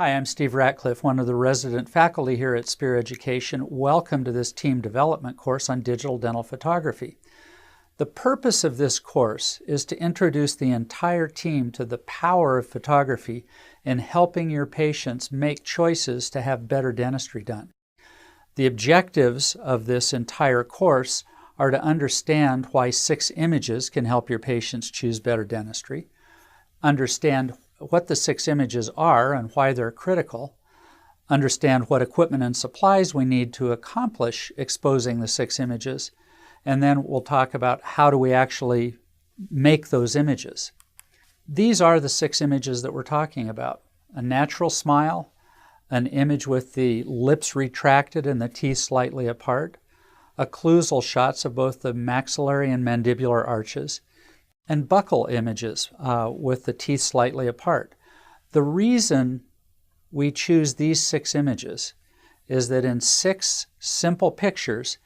Hi, I'm Steve Ratcliffe, one of the resident faculty here at Spear Education. Welcome to this team development course on digital dental photography. The purpose of this course is to introduce the entire team to the power of photography in helping your patients make choices to have better dentistry done. The objectives of this entire course are to understand why 6 images can help your patients choose better dentistry, understand what the 6 images are and why they're critical, understand what equipment and supplies we need to accomplish exposing the 6 images, and then we'll talk about how do we actually make those images. These are the 6 images that we're talking about. A natural smile, an image with the lips retracted and the teeth slightly apart, occlusal shots of both the maxillary and mandibular arches, and buccal images with the teeth slightly apart. The reason we choose these 6 images is that in 6 simple pictures,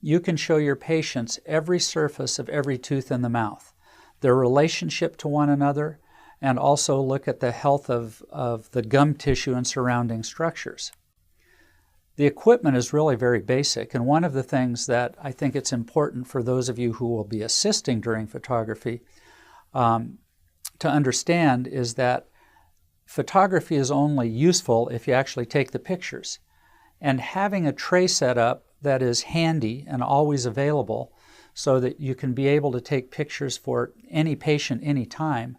you can show your patients every surface of every tooth in the mouth, their relationship to one another, and also look at the health of the gum tissue and surrounding structures. The equipment is really very basic, and one of the things that I think it's important for those of you who will be assisting during photography to understand is that photography is only useful if you actually take the pictures. And having a tray set up that is handy and always available so that you can be able to take pictures for any patient anytime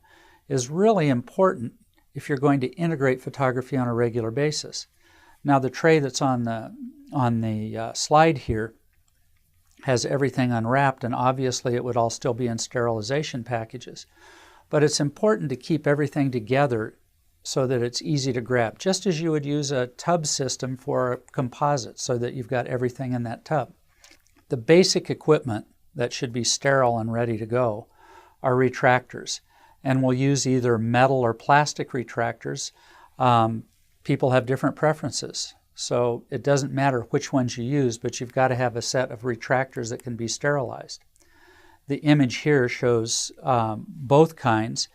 is really important if you're going to integrate photography on a regular basis. Now, the tray that's on the slide here has everything unwrapped, and obviously it would all still be in sterilization packages. But it's important to keep everything together so that it's easy to grab, just as you would use a tub system for a composite so that you've got everything in that tub. The basic equipment that should be sterile and ready to go are retractors, and we'll use either metal or plastic retractors. People have different preferences, so it doesn't matter which ones you use, but you've got to have a set of retractors that can be sterilized. The image here shows both kinds.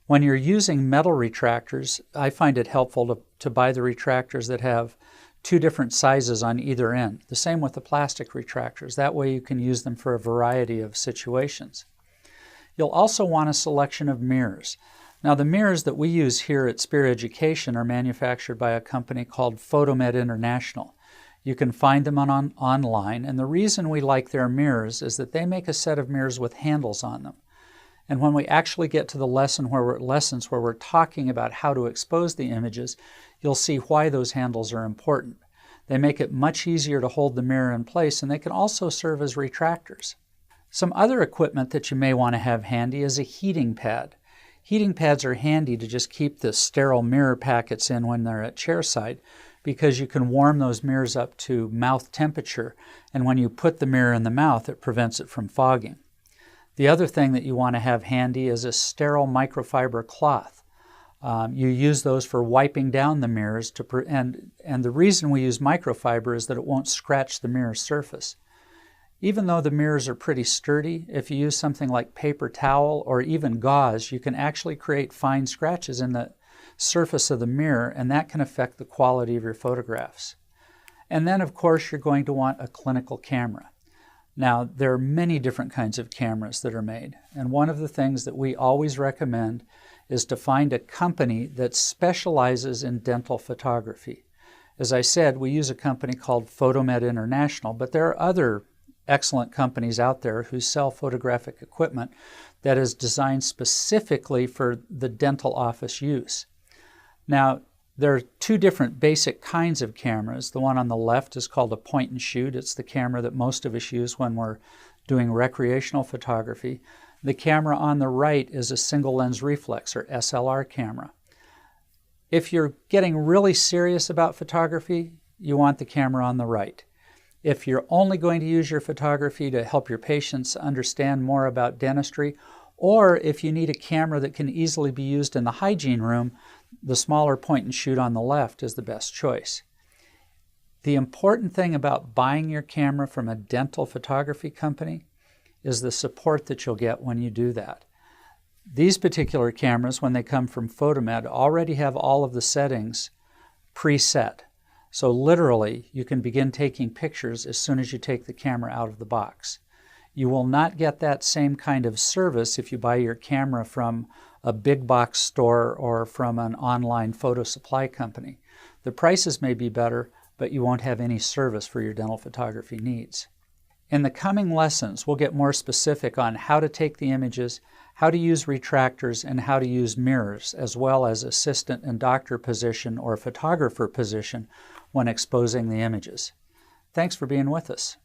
When you're using metal retractors, I find it helpful to buy the retractors that have 2 different sizes on either end. The same with the plastic retractors. That way you can use them for a variety of situations. You'll also want a selection of mirrors. Now, the mirrors that we use here at Spear Education are manufactured by a company called Photomed International. You can find them online, and the reason we like their mirrors is that they make a set of mirrors with handles on them. And when we actually get to the lessons where we're talking about how to expose the images, you'll see why those handles are important. They make it much easier to hold the mirror in place, and they can also serve as retractors. Some other equipment that you may want to have handy is a heating pad. Heating pads are handy to just keep the sterile mirror packets in when they're at chairside, because you can warm those mirrors up to mouth temperature, and when you put the mirror in the mouth, it prevents it from fogging. The other thing that you want to have handy is a sterile microfiber cloth. You use those for wiping down the mirrors, and the reason we use microfiber is that it won't scratch the mirror surface. Even though the mirrors are pretty sturdy, if you use something like paper towel or even gauze, you can actually create fine scratches in the surface of the mirror, and that can affect the quality of your photographs. And then, of course, you're going to want a clinical camera. Now, there are many different kinds of cameras that are made, and one of the things that we always recommend is to find a company that specializes in dental photography. As I said, we use a company called Photomed International, but there are other excellent companies out there who sell photographic equipment that is designed specifically for the dental office use. Now, there are 2 different basic kinds of cameras. The one on the left is called a point and shoot. It's the camera that most of us use when we're doing recreational photography. The camera on the right is a single lens reflex, or SLR camera. If you're getting really serious about photography, you want the camera on the right. If you're only going to use your photography to help your patients understand more about dentistry, or if you need a camera that can easily be used in the hygiene room, the smaller point and shoot on the left is the best choice. The important thing about buying your camera from a dental photography company is the support that you'll get when you do that. These particular cameras, when they come from Photomed, already have all of the settings preset. So literally, you can begin taking pictures as soon as you take the camera out of the box. You will not get that same kind of service if you buy your camera from a big box store or from an online photo supply company. The prices may be better, but you won't have any service for your dental photography needs. In the coming lessons, we'll get more specific on how to take the images, how to use retractors, and how to use mirrors, as well as assistant and doctor position or photographer position when exposing the images. Thanks for being with us.